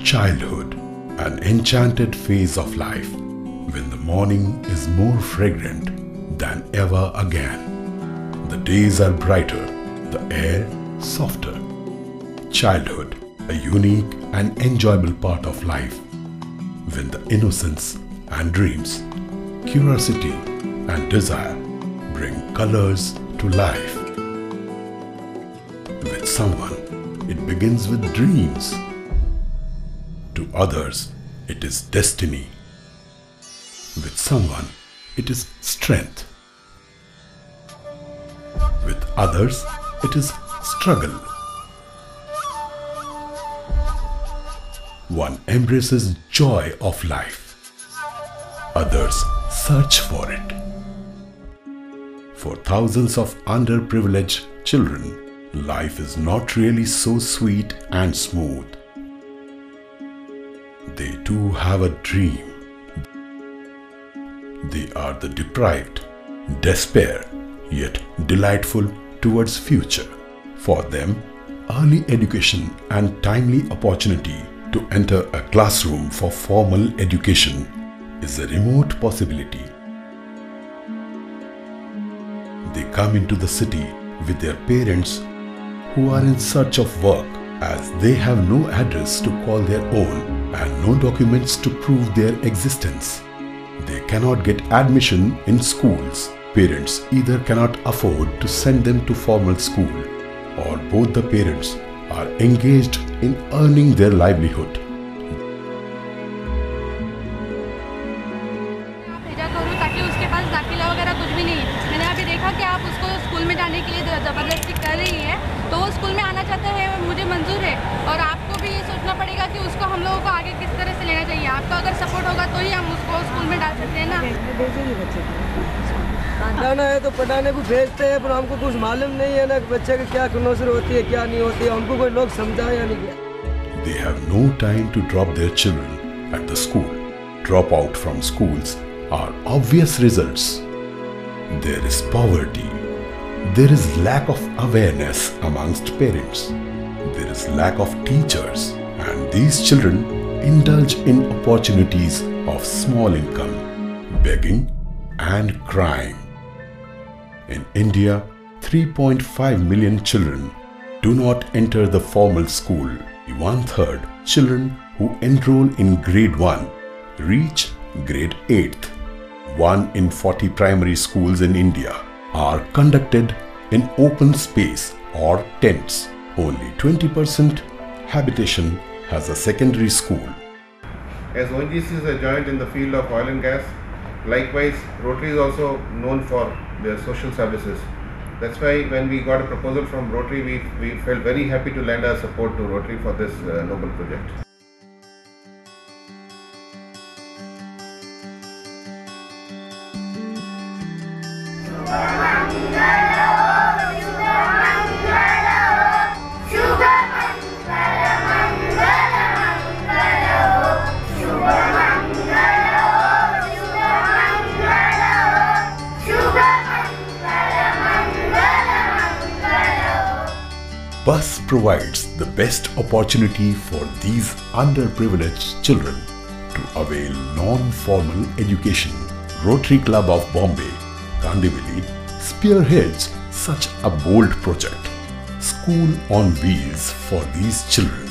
Childhood, an enchanted phase of life, when the morning is more fragrant than ever again. The days are brighter, the air softer. Childhood, a unique and enjoyable part of life, when the innocence and dreams, curiosity and desire bring colors to life. With someone, it begins with dreams. To others, it is destiny. With someone, it is strength. With others, it is struggle. One embraces joy of life. Others search for it. For thousands of underprivileged children, life is not really so sweet and smooth. They too have a dream. They are the deprived, despair, yet delightful towards future. For them, early education and timely opportunity to enter a classroom for formal education is a remote possibility. They come into the city with their parents who are in search of work, as they have no address to call their own and no documents to prove their existence. They cannot get admission in schools. Parents either cannot afford to send them to formal school, or both the parents are engaged in earning their livelihood. ताकि उसके पास दाखिला वगैरह कुछ भी नहीं है। मैंने अभी देखा कि आप उसको स्कूल में जाने के लिए ज़बरदस्ती कर रही है, तो वो स्कूल में आना चाहता है, मुझे मंजूर है। और आपको भी ये सोचना पड़ेगा कि उसको हम लोगों को आगे किस तरह से लेना चाहिए। आपका अगर सपोर्ट होगा तो ही हम उसको स्कूल में डाल सकते हैं ना। पढ़ाना है तो पढ़ाने को भेजते हैं, पर हमको कुछ मालूम नहीं है ना कि बच्चे की क्या नौसर होती है, क्या नहीं होती है। हमको कोई लोग समझाए या नहीं किया। They have no time to drop their children at the school. Drop out from schools are obvious results. There is poverty. There is lack of awareness amongst parents. There is lack of teachers, and these children indulge in opportunities of small income, begging and crying. In India, 3.5 million children do not enter the formal school. 1/3 children who enroll in grade 1 reach grade 8th. 1 in 40 primary schools in India are conducted in open space or tents. Only 20% habitation has a secondary school. As ONGC is a giant in the field of oil and gas, likewise Rotary is also known for their social services. That's why when we got a proposal from Rotary, we felt very happy to lend our support to Rotary for this noble project. Bus provides the best opportunity for these underprivileged children to avail non-formal education. Rotary Club of Bombay, Kandivali, spearheads such a bold project, School on Wheels, for these children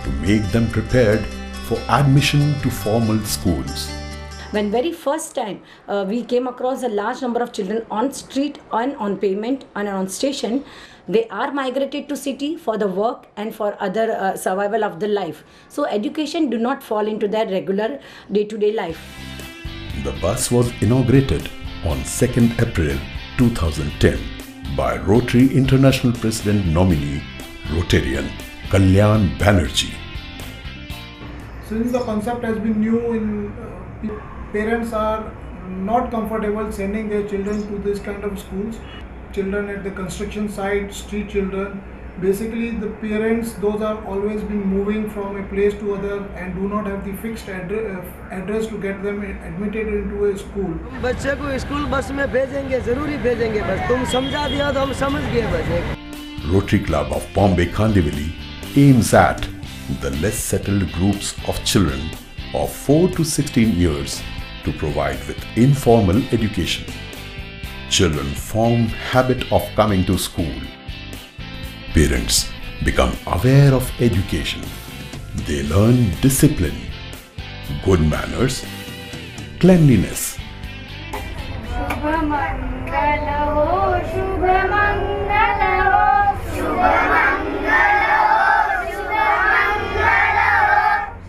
to make them prepared for admission to formal schools. When very first time we came across a large number of children on street and on pavement and on station, they are migrated to city for the work and for other survival of the life. So education do not fall into their regular day-to-day life. The bus was inaugurated on 2nd April 2010 by Rotary International President nominee Rotarian Kalyan Banerjee. Since the concept has been new, parents are not comfortable sending their children to this kind of schools. Children at the construction site, street children, basically the parents, those are always been moving from a place to other and do not have the fixed address to get them admitted into a school. बच्चे को school bus में भेजेंगे, जरूरी भेजेंगे, बस तुम समझा दिया तो हम समझ गए बस। Rotary Club of Bombay Kandivali aims at the less settled groups of children of 4 to 16 years to provide with informal education. Children form habit of coming to school. Parents become aware of education. They learn discipline, good manners, cleanliness. शुभ मंगल हो, शुभ मंगल हो, शुभ मंगल हो, शुभ मंगल हो,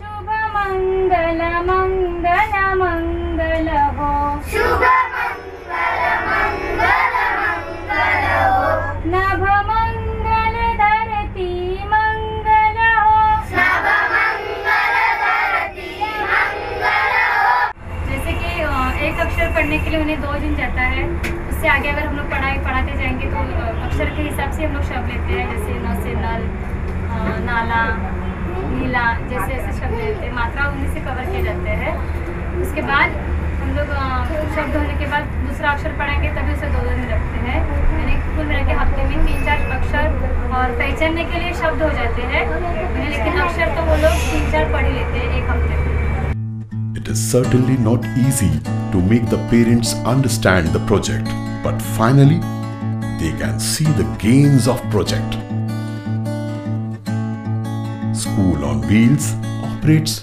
शुभ मंगल मंगल मंगल हो, शुभ मंगल मंगल मंगल हो, नभ मंगल धरती मंगल हो, नभ मंगल धरती मंगल हो। जैसे कि एक अक्षर पढ़ने के लिए उन्हें 2 दिन जाता है, उससे आगे अगर हम लोग पढ़ाते जाएंगे तो अक्षर के हिसाब से हम लोग शब्द लेते हैं, जैसे न से नल, नाला, नीला, जैसे ऐसे शब्द लेते हैं, मात्रा उन्हीं से कवर किए जाते हैं। उसके बाद हम लोग शब्द होने के बाद दूसरा अक्षर पढ़ेंगे, तभी उसे 2 दिन लगते हैं। यानी कुल मिला के हफ्ते में 3-4 अक्षर और पहचानने के लिए शब्द हो जाते हैं, लेकिन अक्षर तो वो लोग 3-4 पढ़ ही लेते हैं एक हफ्ते में। It is certainly not easy to make the parents understand the project, but finally they can see the gains of project. School on Wheels operates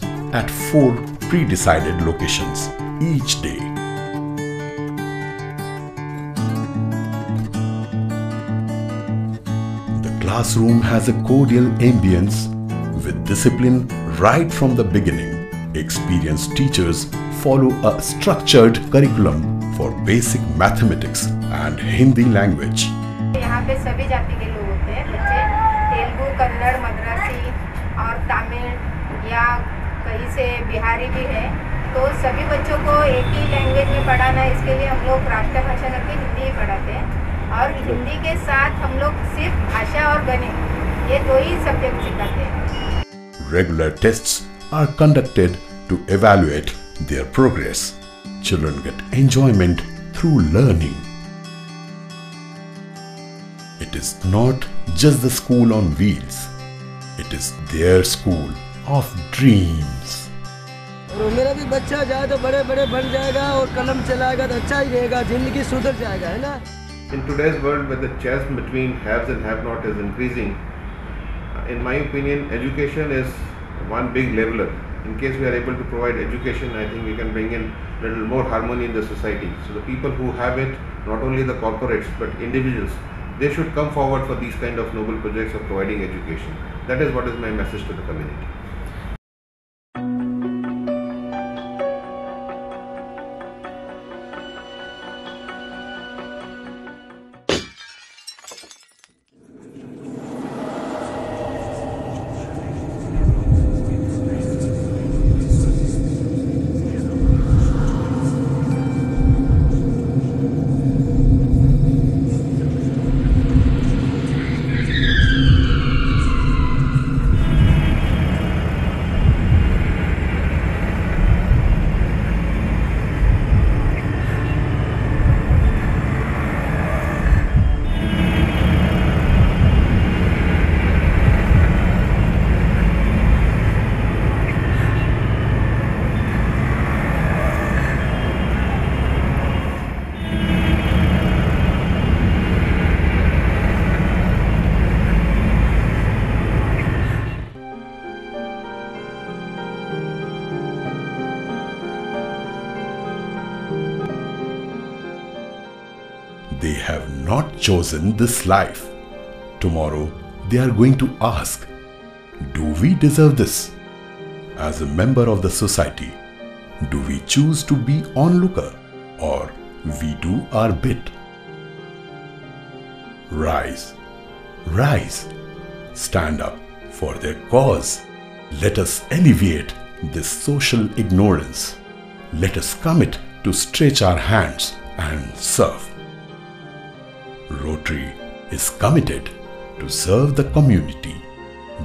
at 4 pre-decided locations each day. The classroom has a cordial ambience with discipline right from the beginning. Experienced teachers follow a structured curriculum for basic mathematics and Hindi language. यहाँ पे सभी जाति के लोग होते हैं बच्चे, तेलुगु, कन्नड़, मद्रासी और तमिल या कहीं से बिहारी भी है, तो सभी बच्चों को एक ही लैंग्वेज में पढ़ाना, इसके लिए हम लोग राष्ट्रभाषा करके हिंदी ही पढ़ाते हैं। और हिंदी के साथ हम लोग सिर्फ भाषा और गणित, ये 2 ही सब्जेक्ट सिखाते हैं। Regular tests are conducted to evaluate their progress. Children get enjoyment through learning. It is not just the school on wheels. It is their school of dreams. और मेरा भी बच्चा जाए तो बड़े बड़े बन जाएगा और कलम चलाएगा तो अच्छा ही रहेगा, जिंदगी सुधर जाएगा, है ना। In today's world where the chasm between haves and have-not is increasing, in my opinion, education is one big leveler. In case we are able to provide education, I think we can bring in a little more harmony in the society. So the people who have it, not only the corporates but individuals, they should come forward for these kind of noble projects of providing education. That is what is my message to the community. They have not chosen this life. Tomorrow they are going to ask, do we deserve this? As a member of the society, do we choose to be onlooker or we do our bit? Rise, rise, stand up for their cause. Let us alleviate this social ignorance. Let us commit to stretch our hands and serve. Rotary is committed to serve the community.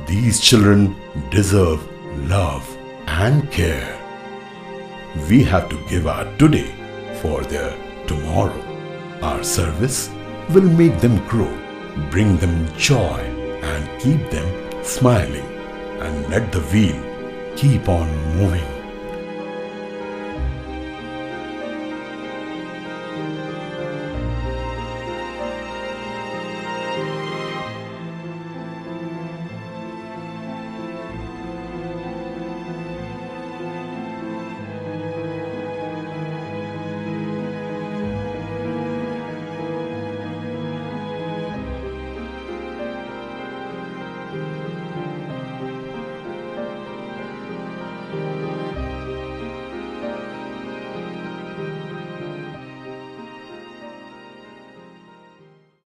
These children deserve love and care. We have to give our today for their tomorrow. Our service will make them grow, bring them joy and keep them smiling. and let the wheel keep on moving.